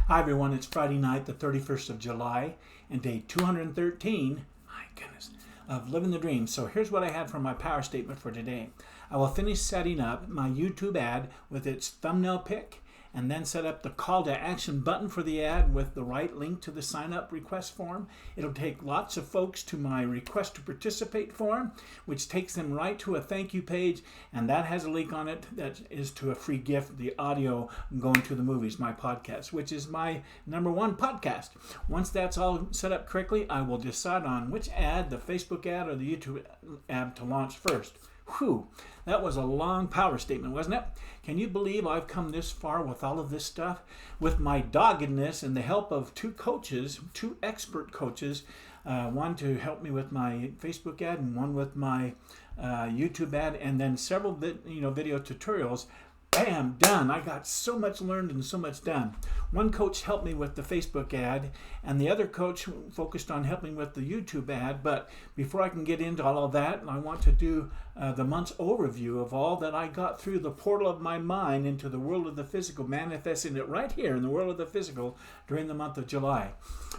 Hi everyone, it's Friday night, the 31st of July, and day 213, my goodness, of Living the Dream. So here's what I had for my power statement for today. I will finish setting up my YouTube ad with its thumbnail pick, and then set up the call to action button for the ad with the right link to the sign up request form. It'll take lots of folks to my request to participate form, which takes them right to a thank you page, and that has a link on it that is to a free gift, the audio Going to the Movies, my podcast, which is my #1 podcast. Once that's all set up correctly, I will decide on which ad, the Facebook ad or the YouTube ad, to launch first. Whew, that was a long power statement, wasn't it? Can you believe I've come this far with all of this stuff? With my doggedness and the help of two coaches, two expert coaches, one to help me with my Facebook ad and one with my YouTube ad, and then several video tutorials. Bam, done. I got so much learned and so much done. One coach helped me with the Facebook ad, and the other coach focused on helping with the YouTube ad. But before I can get into all of that, I want to do the month's overview of all that I got through the portal of my mind into the world of the physical, manifesting it right here in the world of the physical during the month of July.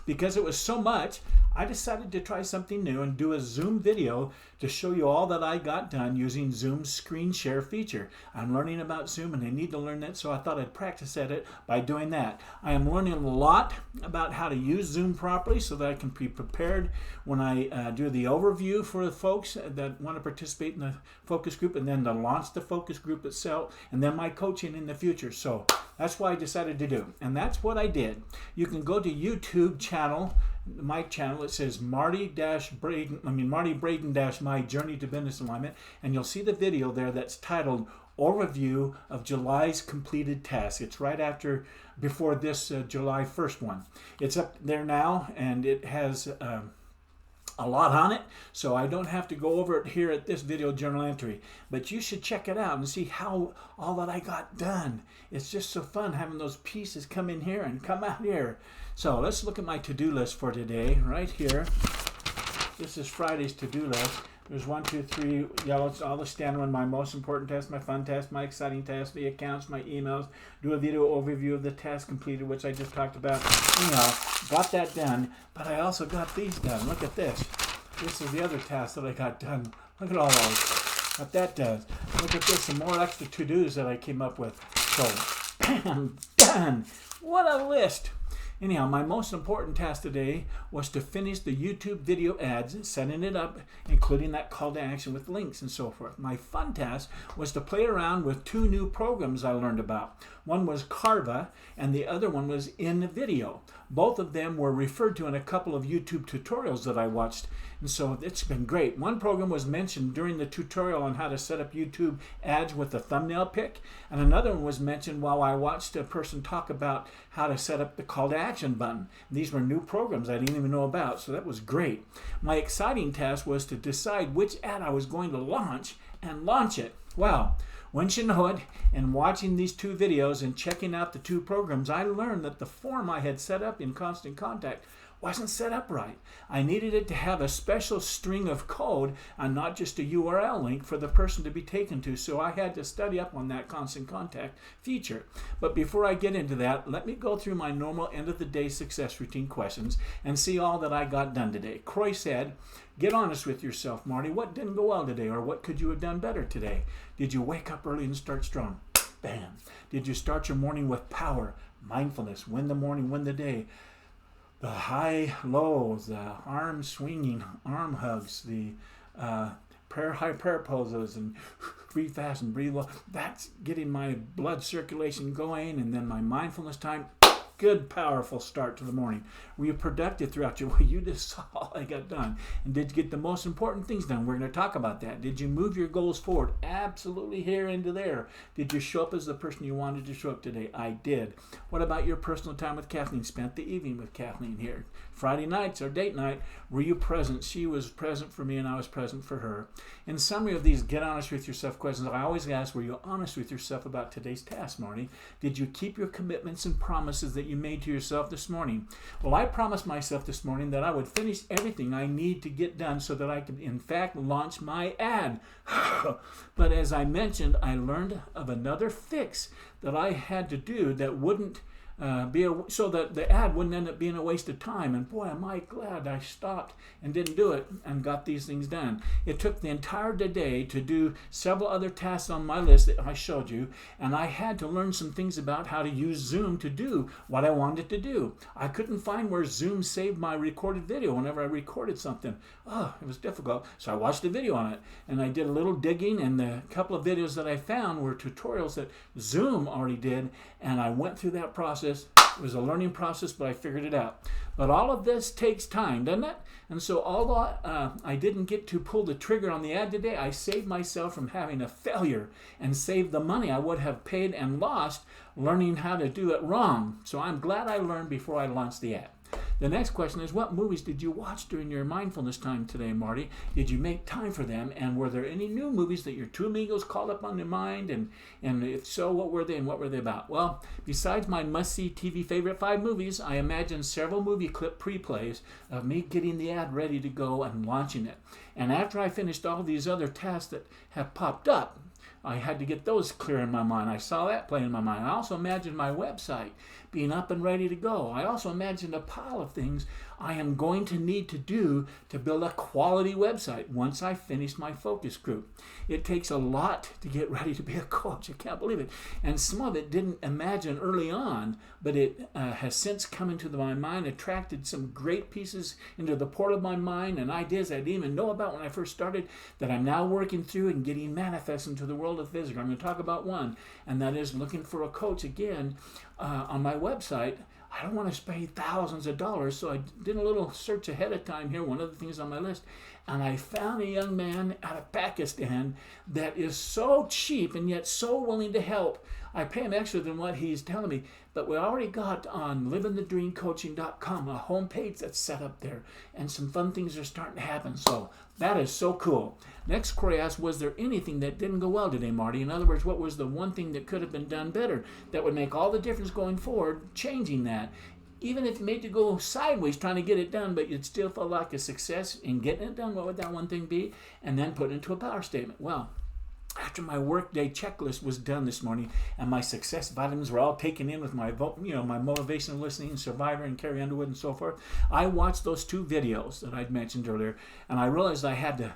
Because it was so much, I decided to try something new and do a Zoom video to show you all that I got done using Zoom's screen share feature. I'm learning about Zoom and I need to learn that, so I thought I'd practice at it by doing that. I am learning a lot about how to use Zoom properly so that I can be prepared when I do the overview for the folks that want to participate in the focus group, and then to launch the focus group itself, and then my coaching in the future. So that's what I decided to do, and that's what I did. You can go to YouTube channel, my channel. It says Marty Braden, My Journey to Business Alignment, and you'll see the video there that's titled Overview of July's Completed Tasks. It's right before this July 1st one. It's up there now, and it has a lot on it, so I don't have to go over it here at this video journal entry, but you should check it out and see how all that I got done. It's just so fun having those pieces come in here and come out here. So let's look at my to-do list for today right here. This is Friday's to-do list. There's 1, 2, 3 yellows, all the standard one, my most important tasks, my fun tasks, my exciting tasks, the accounts, my emails, do a video overview of the task completed, which I just talked about. Anyhow, got that done, but I also got these done. Look at this. This is the other task that I got done. Look at all those. What that does. Look at this, some more extra to-dos that I came up with. So, bam, done. What a list. Anyhow, my most important task today was to finish the YouTube video ads, setting it up, including that call to action with links and so forth. My fun task was to play around with 2 new programs I learned about. One was Carva, and the other one was InVideo. Both of them were referred to in a couple of YouTube tutorials that I watched, and so it's been great. One program was mentioned during the tutorial on how to set up YouTube ads with a thumbnail pick, and another one was mentioned while I watched a person talk about how to set up the call to action button. These were new programs I didn't even know about, so that was great. My exciting task was to decide which ad I was going to launch and launch it. Wow. Once you know it, and watching these 2 videos and checking out the 2 programs, I learned that the form I had set up in Constant Contact wasn't set up right. I needed it to have a special string of code and not just a URL link for the person to be taken to, so I had to study up on that Constant Contact feature. But before I get into that, let me go through my normal end of the day success routine questions and see all that I got done today. Croy said, get honest with yourself, Marty. What didn't go well today, or what could you have done better today? Did you wake up early and start strong? Bam. Did you start your morning with power, mindfulness, win the morning, win the day? The high lows, the arm swinging, arm hugs, the high prayer poses, and breathe fast and breathe low. That's getting my blood circulation going, and then my mindfulness time. Good, powerful start to the morning. Were you productive throughout your week? You just saw all I got done. And did you get the most important things done? We're going to talk about that. Did you move your goals forward? Absolutely here into there. Did you show up as the person you wanted to show up today? I did. What about your personal time with Kathleen? Spent the evening with Kathleen here. Friday nights, our date night, were you present? She was present for me and I was present for her. In summary of these get honest with yourself questions, I always ask, were you honest with yourself about today's task, Marty? Did you keep your commitments and promises that you made to yourself this morning? Well, I promised myself this morning that I would finish everything I need to get done so that I could in fact launch my ad. But as I mentioned, I learned of another fix that I had to do that wouldn't so that the ad wouldn't end up being a waste of time. And boy, am I glad I stopped and didn't do it and got these things done. It took the entire day to do several other tasks on my list that I showed you, and I had to learn some things about how to use Zoom to do what I wanted to do. I couldn't find where Zoom saved my recorded video whenever I recorded something. Oh, it was difficult. So I watched a video on it, and I did a little digging, and the couple of videos that I found were tutorials that Zoom already did, and I went through that process. It was a learning process, but I figured it out. But all of this takes time, doesn't it? And so although I didn't get to pull the trigger on the ad today, I saved myself from having a failure and saved the money I would have paid and lost learning how to do it wrong. So I'm glad I learned before I launched the ad. The next question is, what movies did you watch during your mindfulness time today, Marty? Did you make time for them? And were there any new movies that your two amigos called up on your mind? And if so, what were they and what were they about? Well, besides my must-see TV favorite 5 movies, I imagine several movie clip pre-plays of me getting the ad ready to go and launching it. And after I finished all these other tasks that have popped up, I had to get those clear in my mind. I saw that play in my mind. I also imagined my website being up and ready to go. I also imagined a pile of things I am going to need to do to build a quality website once I finish my focus group. It takes a lot to get ready to be a coach. I can't believe it. And some of it didn't imagine early on, but it has since come into my mind, attracted some great pieces into the portal of my mind and ideas I didn't even know about when I first started that I'm now working through and getting manifest into the world of physical. I'm going to talk about one, and that is looking for a coach again on my website. I don't want to spend thousands of dollars, so I did a little search ahead of time here, one of the things on my list, and I found a young man out of Pakistan that is so cheap and yet so willing to help. I pay him extra than what he's telling me, but we already got on livingthedreamcoaching.com a homepage that's set up there, and some fun things are starting to happen, so that is so cool. Next, Corey asked, was there anything that didn't go well today, Marty? In other words, what was the one thing that could have been done better that would make all the difference going forward, changing that? Even if you made you go sideways trying to get it done, but you'd still feel like a success in getting it done, what would that one thing be? And then put it into a power statement. Well, after my workday checklist was done this morning and my success vitamins were all taken in with my motivational listening, Survivor and Carrie Underwood and so forth, I watched those 2 videos that I'd mentioned earlier, and I realized I had to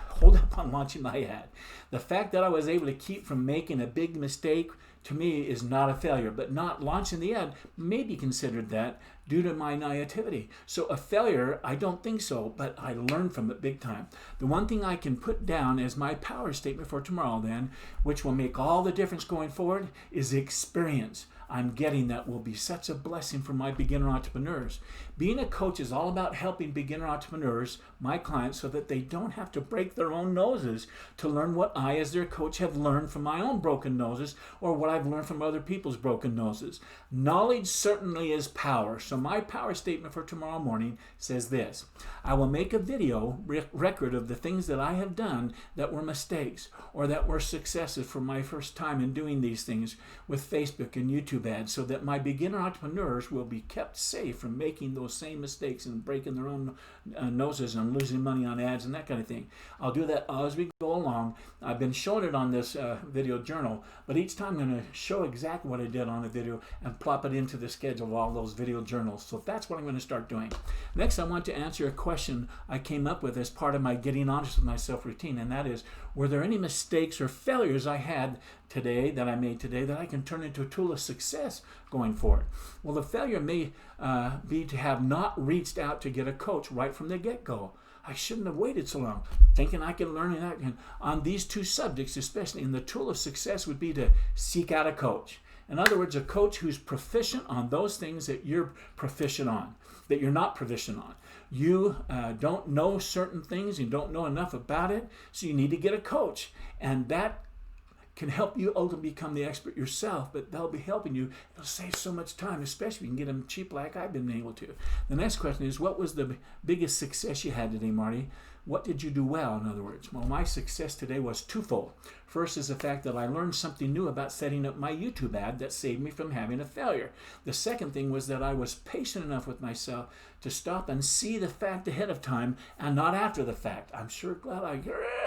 hold up on launching my ad. The fact that I was able to keep from making a big mistake to me is not a failure, but not launching the ad may be considered that due to my naivety. So a failure, I don't think so, but I learned from it big time. The one thing I can put down as my power statement for tomorrow then, which will make all the difference going forward, is experience. I'm getting that will be such a blessing for my beginner entrepreneurs. Being a coach is all about helping beginner entrepreneurs, my clients, so that they don't have to break their own noses to learn what I, as their coach, have learned from my own broken noses or what I've learned from other people's broken noses. Knowledge certainly is power. So my power statement for tomorrow morning says this: I will make a video record of the things that I have done that were mistakes or that were successes for my first time in doing these things with Facebook and YouTube ads, so that my beginner entrepreneurs will be kept safe from making those same mistakes and breaking their own noses and losing money on ads and that kind of thing. I'll do that as we go along. I've been showing it on this video journal, but each time I'm going to show exactly what I did on the video and plop it into the schedule of all those video journals. So that's what I'm going to start doing. Next, I want to answer a question I came up with as part of my Getting Honest with Myself routine, and that is, were there any mistakes or failures I had today, that I made today, that I can turn into a tool of success going forward? Well, the failure may be to have not reached out to get a coach right from the get-go. I shouldn't have waited so long, thinking I could learn that. And on these 2 subjects, especially, and the tool of success would be to seek out a coach. In other words, a coach who's proficient on those things that you're proficient on, that you're not proficient on. You don't know certain things, you don't know enough about it, so you need to get a coach. And that can help you ultimately become the expert yourself, but they'll be helping you. It'll save so much time, especially if you can get them cheap like I've been able to. The next question is, what was the biggest success you had today, Marty? What did you do well, in other words? Well, my success today was twofold. First is the fact that I learned something new about setting up my YouTube ad that saved me from having a failure. The second thing was that I was patient enough with myself to stop and see the fact ahead of time and not after the fact. I'm sure glad I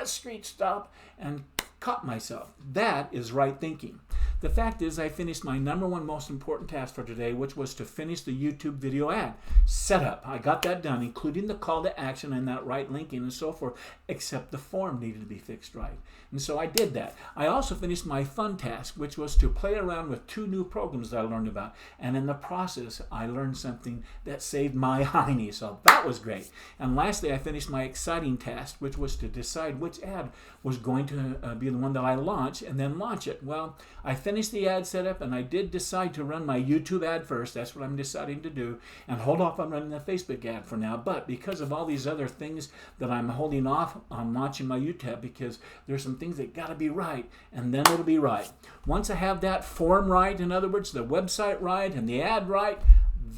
screeched stop and caught myself. That is right thinking. The fact is, I finished my number one most important task for today, which was to finish the YouTube video ad setup. I got that done, including the call to action and that right linking and so forth, except the form needed to be fixed right. And so I did that. I also finished my fun task, which was to play around with 2 new programs that I learned about. And in the process, I learned something that saved my hiney. So that was great. And lastly, I finished my exciting task, which was to decide which ad was going to be the one that I launch and then launch it. Well, I finished the ad setup, and I did decide to run my YouTube ad first. That's what I'm deciding to do, and hold off on running the Facebook ad for now. But because of all these other things that I'm holding off on launching my YouTube, because there's some things that got to be right, and then it'll be right. Once I have that form right, in other words, the website right and the ad right,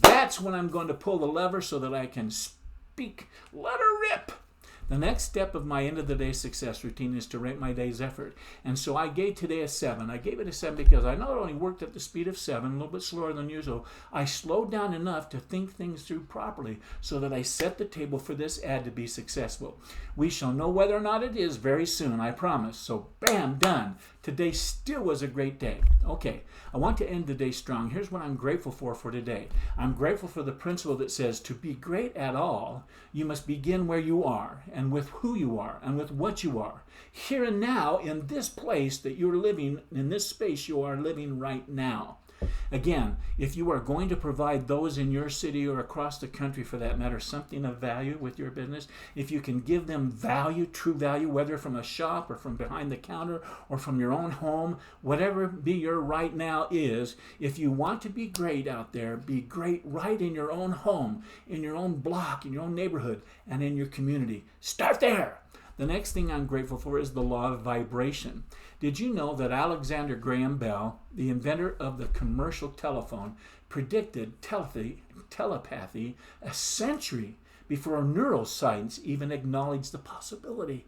that's when I'm going to pull the lever so that I can speak, let her rip. The next step of my end of the day success routine is to rate my day's effort. And so I gave today a 7. I gave it a 7 because I not only worked at the speed of 7, a little bit slower than usual, I slowed down enough to think things through properly so that I set the table for this ad to be successful. We shall know whether or not it is very soon, I promise. So bam, done. Today still was a great day. Okay, I want to end the day strong. Here's what I'm grateful for today. I'm grateful for the principle that says to be great at all, you must begin where you are and with who you are and with what you are. Here and now, in this place that you're living, in this space you are living right now. Again, if you are going to provide those in your city or across the country, for that matter, something of value with your business, if you can give them value, true value, whether from a shop or from behind the counter or from your own home, whatever be your right now is, if you want to be great out there, be great right in your own home, in your own block, in your own neighborhood, and in your community. Start there. The next thing I'm grateful for is the law of vibration. Did you know that Alexander Graham Bell, the inventor of the commercial telephone, predicted telepathy a century before neuroscience even acknowledged the possibility?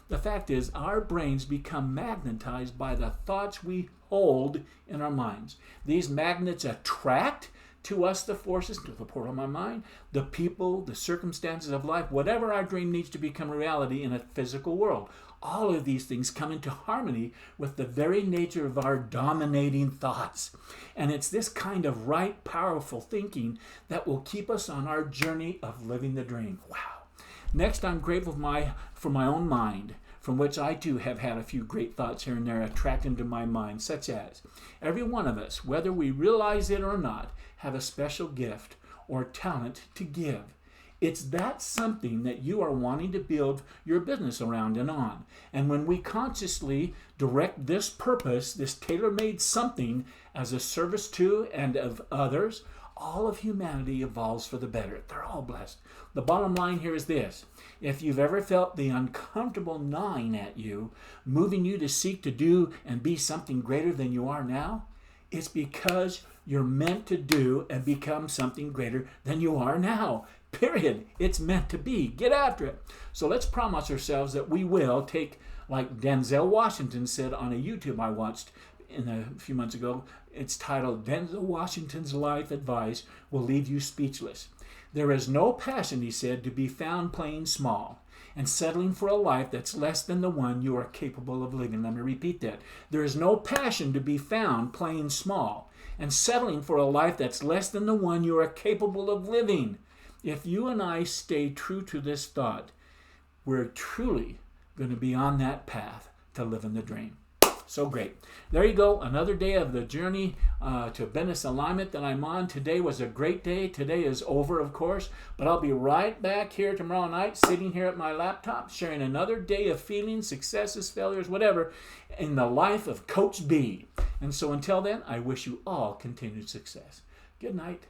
The fact is, our brains become magnetized by the thoughts we hold in our minds. These magnets attract to us the forces, to the port of my mind, the people, the circumstances of life, whatever our dream needs to become reality in a physical world. All of these things come into harmony with the very nature of our dominating thoughts. And it's this kind of right, powerful thinking that will keep us on our journey of living the dream. Wow. Next, I'm grateful for my own mind, from which I too have had a few great thoughts here and there attracted into my mind, such as every one of us, whether we realize it or not, have a special gift or talent to give. It's that something that you are wanting to build your business around and on. And when we consciously direct this purpose, this tailor-made something as a service to and of others, all of humanity evolves for the better. They're all blessed. The bottom line here is this. If you've ever felt the uncomfortable gnawing at you, moving you to seek to do and be something greater than you are now, it's because you're meant to do and become something greater than you are now. Period. It's meant to be. Get after it. So let's promise ourselves that we will take, like Denzel Washington said on a YouTube I watched a few months ago. It's titled, Denzel Washington's Life Advice Will Leave You Speechless. There is no passion, he said, to be found playing small and settling for a life that's less than the one you are capable of living. Let me repeat that. There is no passion to be found playing small and settling for a life that's less than the one you are capable of living. If you and I stay true to this thought, we're truly going to be on that path to living the dream. So great. There you go. Another day of the journey to business alignment that I'm on. Today was a great day. Today is over, of course, but I'll be right back here tomorrow night, sitting here at my laptop, sharing another day of feelings, successes, failures, whatever, in the life of Coach B. And so until then, I wish you all continued success. Good night.